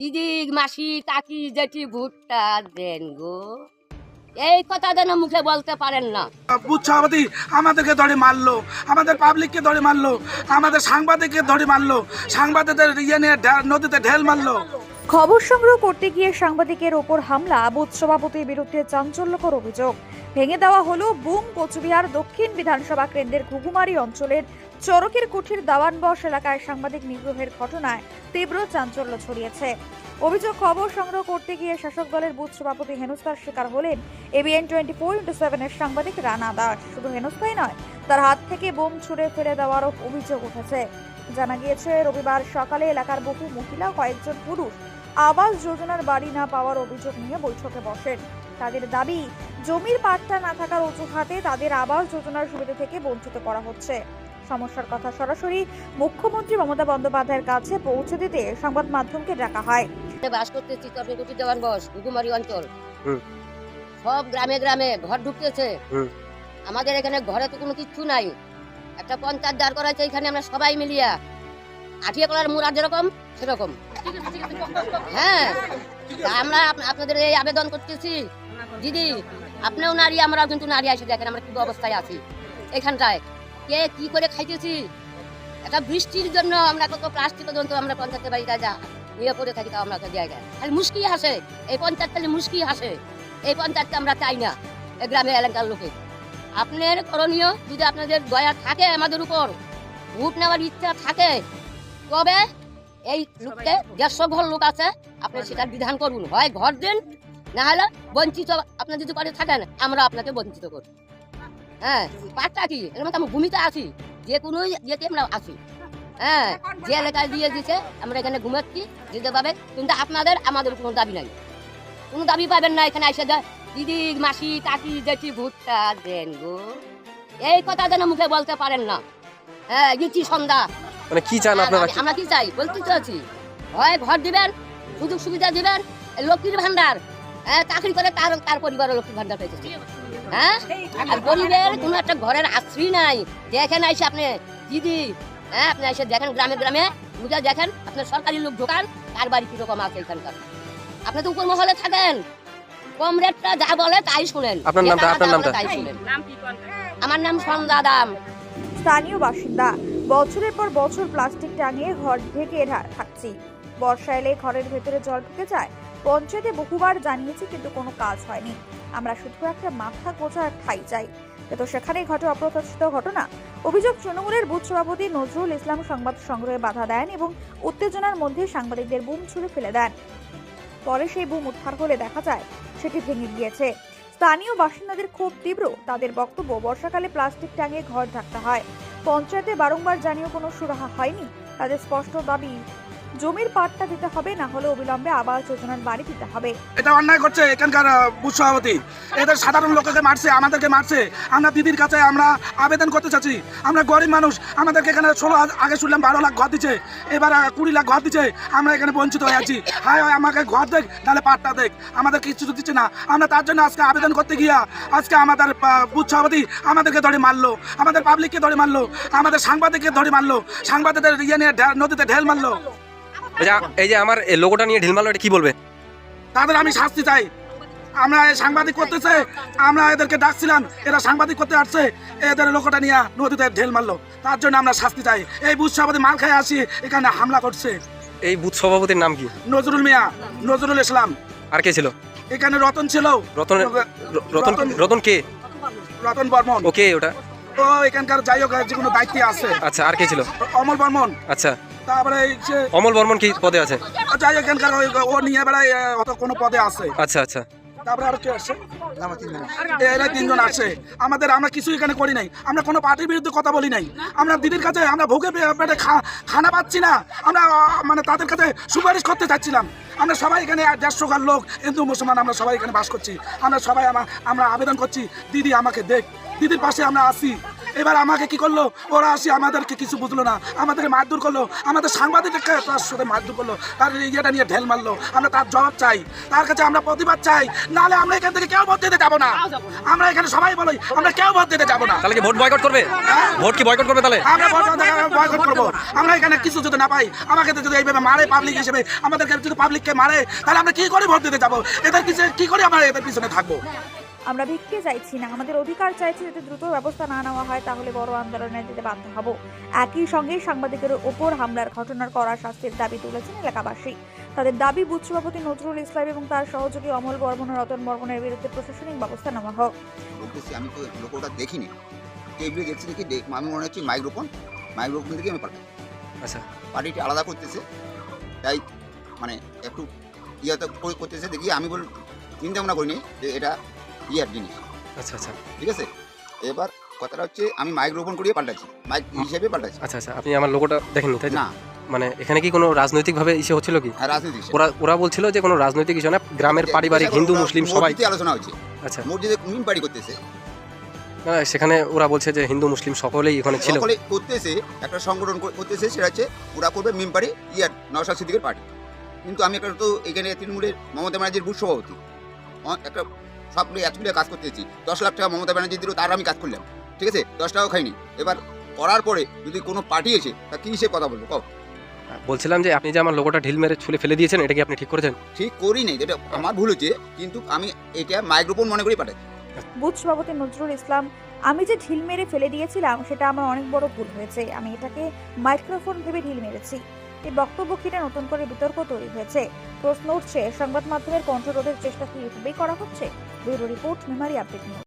দিদি মাসি কাকি জেঠি ভুট্টা দেন গো, এই কথা যেন মুখে বলতে পারেন না। বুথ সভাপতি আমাদেরকে ধরে মারলো, আমাদের পাবলিককে ধরে মারলো, আমাদের সাংবাদিককে ধরে মারলো, সাংবাদিকদের ইয়ে নিয়ে নদীতে ঢেল মারলো। খবর সংগ্রহ করতে গিয়ে সাংবাদিকের ওপর হামলা, বুথ সভাপতির বিরুদ্ধে চাঞ্চল্যকর অভিযোগ। ভেঙে দেওয়া হলো বুম। কোচবিহার দক্ষিণ বিধানসভা কেন্দ্রের ঘুঘুমারি অঞ্চলের চরকের কুঠির দাওয়ানবশ এলাকায় সাংবাদিক নিগ্রহের ঘটনায় তীব্র চাঞ্চল্য ছড়িয়েছে। অভিযোগ, খবর সংগ্রহ করতে গিয়ে শাসক দলের বুথ সভাপতি হেনস্থার শিকার হলেন ABN 24/7 এর সাংবাদিক রানা দাস। শুধু হেনস্থাই নয়, তার হাত থেকে বোম ছুড়ে ফেলে দেওয়ারও অভিযোগ উঠেছে। জানা গিয়েছে, রবিবার সকালে এলাকার বহু মহিলা, কয়েকজন পুরুষ আবাস যোজনার বাড়ি না পাওয়ার অভিযোগ নিয়ে বৈঠকে বসেন। তাদের দাবি, জমির পাট্টা না থাকার অজুহাতে তাদের আবাস যোজনার সুবিধা থেকে বঞ্চিত করা হচ্ছে। সমস্যার কথা সরাসরি মুখ্যমন্ত্রী মমতা বন্দ্যোপাধ্যায়ের কাছে পৌঁছে দিতে সংবাদ মাধ্যমকে ডাকা হয়। বাস করতেছি চরকুটি দেওয়ান বস ঘুঘুমারি অঞ্চল, সব গ্রামে গ্রামে ঘর ঢুকতেছে। আমাদের এখানে ঘরে তো কোনো কিচ্ছু নাই, একটা পঞ্চায়েত দাঁড় করাইছে এখানে আমরা সবাই মিলিয়া, আঠিয়া কলার মুড়া যেরকম সেরকম। হ্যাঁ, আমরা আপনাদের এই আবেদন করতেছি, দিদি আপনিও নারী, আমরাও কিন্তু নারী, এসে দেখেন আমরা কি অবস্থায় আছি এখানটায়, কে কি করে খাইতেছি। একটা বৃষ্টির জন্য আমরা কত প্লাস্টিক পর্যন্ত আমরা পঞ্চায়েতের বাড়িতে যা নিয়ে পড়ে থাকি, তাও আমরা জায়গায় খালি মুশকিল হাসে। এই পঞ্চায়েত খালি মুশকিল হাসে, এই পঞ্চায়েতকে আমরা চাই না এই গ্রামের এলাকার লোকে। আপনার করণীয়, যদি আপনাদের দয়া থাকে আমাদের উপর, ভোট নেওয়ার ইচ্ছা থাকে, তবে এই লোককে 150 ঘর লোক আছে, আপনি সেটার বিধান করুন, হয় ঘর দিন, না হলে বঞ্চিত আপনার যদি করে থাকেন আমরা আপনাকে বঞ্চিত করি। হ্যাঁ, পাটটা কি এর মধ্যে আমি ভূমিতে আছি, যে কোনো ইয়েতে আমরা আছি। হ্যাঁ, যে এলাকায় দিয়ে দিচ্ছে আমরা এখানে ঘুমাচ্ছি যেতে পাবে, কিন্তু আপনাদের আমাদের কোনো দাবি নাই, কোনো দাবি পাবেন না। এখানে এসে যায় দিদি মাসি কাকি জেঠি ভুট্টা দেন গো, এই কথা যেন মুখে বলতে পারেন না। হ্যাঁ, গেছি সন্ধ্যা, মানে কি চান আপনারা? আমরা কি চাই বলতে চাচ্ছি, হয় ঘর দিবেন, সুযোগ সুবিধা দিবেন, লক্ষ্মীর ভান্ডার, হ্যাঁ চাকরি করে তার পরিবারের লক্ষ্মীর ভান্ডার পেয়েছে। হ্যাঁ, আর গরিবের কোনো একটা ঘরের আশ্রয় নাই। দেখেন আইসে আপনি দিদি, হ্যাঁ আপনি এসে দেখেন গ্রামে গ্রামে বুঝা দেখেন, আপনার সরকারি লোক ঢোকান, কার বাড়ি কিরকম আছে এখানকার। আপনি তো উপর মহলে থাকেন, কম রেটটা যা বলে তাই শুনেন। আপনার নামটা? তাই শুনেন। আমার নাম সন্ধ্যা দাম। স্থানীয় বাসিন্দা, বছরের পর বছর প্লাস্টিক টাঙিয়ে ঘর ঢেকে থাকছি, বর্ষা এলে ঘরের ভেতরে জল ঢুকে যায়। পঞ্চায়েতে বহুবার জানিয়েছি, কিন্তু কোনো কাজ হয়নি। আমরা শুধু একটা মাথা গোছার ঠাঁই চাই, কিন্তু সেখানেই ঘটে অপ্রত্যাশিত ঘটনা। অভিযোগ, তৃণমূলের বুথ সভাপতি নজরুল ইসলাম সংবাদ সংগ্রহে বাধা দেন এবং উত্তেজনার মধ্যে সাংবাদিকদের বুম ছুড়ে ফেলে দেন। পরে সেই বুম উদ্ধার হলে দেখা যায় সেটি ভেঙে গিয়েছে। স্থানীয় বাসিন্দাদের খুব তীব্র। তাদের বক্তব্য, বর্ষাকালে প্লাস্টিক টাঙিয়ে ঘর ঢাকতে হয়, পঞ্চায়েতে বারংবার জানিয়েও কোনো সুরাহা হয়নি। তাদের স্পষ্ট দাবি, জমির পাট্টা দিতে হবে, না হলে অবিলম্বে আবাস যোজনার বাড়ি দিতে হবে। এটা অন্যায় করছে এখানকার বুথ সভাপতি, এদের সাধারণ লোককে মারছে, আমাদেরকে মারছে। আমরা দিদির কাছে আমরা আবেদন করতে চাচ্ছি, আমরা গরিব মানুষ, আমাদেরকে এখানে 16 আগে শুনলাম 12 লাখ ঘর দিচ্ছে, এবার 20 লাখ ঘর দিচ্ছে, আমরা এখানে বঞ্চিত হয়ে আছি। হয় আমাকে ঘর দেখ, নাহলে পাট্টা দেখ, আমাদের কিছু দিচ্ছে না। আমরা তার জন্য আজকে আবেদন করতে গিয়া আজকে আমাদের বুথ সভাপতি আমাদেরকে ধরে মারলো, আমাদের পাবলিককে ধরে মারলো, আমাদের সাংবাদিককে ধরে মারলো, সাংবাদিকদের ইয়ে নিয়ে নদীতে ঢেল মারলো। এই যে আমার এই লোগোটা নিয়ে ঢিল মারলো, এটা কি বলবে? তাদের আমি শাস্তি চাই। আমরা সাংবাদিক করতেছে, আমরা এদেরকে ডাকছিলাম, এরা সাংবাদিক করতে আসছে, এদের লোকটা নিয়ে নদীতে ঢেল মারলো, তার জন্য আমরা শাস্তি চাই। এই বুথ সভাপতি মাল খায় আসি এখানে হামলা করছে। এই বুথ সভাপতির নাম কি? নজরুল মিয়া, নজরুল ইসলাম। আর কে ছিল এখানে? রতন ছিল। রতন কে? রতন বর্মন। ওকে, ওটা ও এখানকার যাই হোক যে কোনো দায়িত্বে আছে। আচ্ছা, আর কে ছিল? অমল বর্মন। আচ্ছা, তারপরে অমল বর্মন কি পদে আছে? যাই এখানকার ও নিয়ে বেড়ায়, অত কোনো পদে আছে। আচ্ছা আচ্ছা, তারপরে আর কে আসছে? এরা 3 জন আসছে। আমরা কিছু এখানে করি নাই, আমরা কোনো পার্টির বিরুদ্ধে কথা বলি নাই। আমরা দিদির কাছে আমরা ভুগে পেটে খানা পাচ্ছি না, আমরা মানে তাদের কাছে সুপারিশ করতে চাচ্ছিলাম। আমরা সবাই এখানে 150 ঘর লোক, হিন্দু মুসলমান আমরা সবাই এখানে বাস করছি। আমরা সবাই আমরা আবেদন করছি, দিদি আমাকে দেখ, দিদির পাশে আমরা আসি। এবার আমাকে কি করলো, ওরা আসি আমাদেরকে কিছু বুঝলো না, আমাদেরকে মারধর করলো, আমাদের সাংবাদিককে তার সাথে মারধর করলো, তার ইয়েটা নিয়ে ঢেল মারলো। আমরা তার জবাব চাই, তার কাছে আমরা প্রতিবাদ চাই, নাহলে আমরা এখান থেকে কেউ ভোট দিতে যাবো না। আমরা এখানে সবাই বলি আমরা কেউ ভোট দিতে যাবো না। তাহলে কি ভোট বয়কট করবে? ভোট কি বয়কট করবে তাহলে? আমরা ভোট বয়কট করবো। আমরা এখানে কিছু যদি না পাই, আমাকে যদি এইভাবে মারে পাবলিক হিসেবে, আমাদেরকে যদি পাবলিককে মারে, তাহলে আমরা কি করে ভোট দিতে যাবো? এদের পিছনে কি করে আমরা এদের পিছনে থাকবো? আমরা ভিক্ষে চাইছি না, আমাদের অধিকার চাইছি। যদি দ্রুত ব্যবস্থা না নেওয়া হয় তাহলে বড় আন্দোলনে যেতে বাধ্য হব। একই সঙ্গে সাংবাদিকের ওপর হামলার ঘটনার কড়া শাস্তির দাবি তুলেছেন এলাকাবাসী। তাদের দাবি বুথ সভাপতি নজরুল ইসলাম এবং তার সহযোগী অমল বর্মন, রতন বর্মনের বিরুদ্ধে প্রশাসনিক ব্যবস্থা নেওয়া হোক। বলতেছি আমি তো লোকটা দেখিনি, টেবিলে দেখছি দেখি আমি মনে হচ্ছে মাইক্রোফোন থেকে আমি পাঠাই আচ্ছা, পার্টিটি আলাদা করতেছে, তাই মানে একটু ইয়েতে করতেছে দেখি। আমি চিন্তা ভাবনা করিনি যে এটা ইয়ার জিনিস। আচ্ছা, আচ্ছা, ঠিক আছে, এবার কথাটা হচ্ছে আমি মাইক্রোফোন করিয়ে পাল্টাচ্ছি, মাইক হিসেবে পাল্টাচ্ছি। আচ্ছা, আচ্ছা, আপনি আমার লোগোটা দেখেননি তাই না, মানে এখানে কি কোনো রাজনৈতিক ভাবে ইসে হচ্ছিল কি? হ্যাঁ রাজনীতি ওরা বলছিল যে কোনো রাজনৈতিক ইস্যু না, গ্রামের পারিবারিক হিন্দু মুসলিম সবাই আলোচনা হচ্ছে। আচ্ছা, মসজিদে মিম পার্টি করতেছে, না, সেখানে ওরা বলছে যে হিন্দু মুসলিম সকলেই এখানে ছিল। সকলে করতেছে, একটা সংগঠন করতেছে, সেটা হচ্ছে ওরা করবে মিম পার্টি ইয়ার নওশাদ সিদ্দিকের পার্টি। কিন্তু আমি একটা তো এখানে তৃণমূলের মমতা ব্যানার্জির বুথ সভাপতি, একটা সব এতগুলো কাজ করতেছি। 10 লাখ টাকা মমতা ব্যানার্জি দিল, তার আমি কাজ করলাম, ঠিক আছে, 10 টাকাও খাইনি। এবার করার পরে যদি কোনো পার্টি এসে তা কী হিসেবে কথা বলবো? বলছিলাম যে আপনি যে আমার লোগোটা ঢিল মেরে ছুলে ফেলে দিয়েছেন, এটা কি আপনি ঠিক করেছেন? ঠিক করি নাই, এটা আমার ভুল হচ্ছে, কিন্তু আমি এটা মাইক্রোফোন মনে করি পাঠাই। বুথ সভাপতি নজরুল ইসলাম, আমি যে ঢিল মেরে ফেলে দিয়েছিলাম সেটা আমার অনেক বড় ভুল হয়েছে। আমি এটাকে মাইক্রোফোন ভেবে ঢিল মেরেছি। এই বক্তব্য ঘিরে নতুন করে বিতর্ক তৈরি হয়েছে। প্রশ্ন উঠছে, সংবাদ মাধ্যমের কণ্ঠরোধের চেষ্টা কি এভাবেই করা হচ্ছে? Bureau report, Memari update news.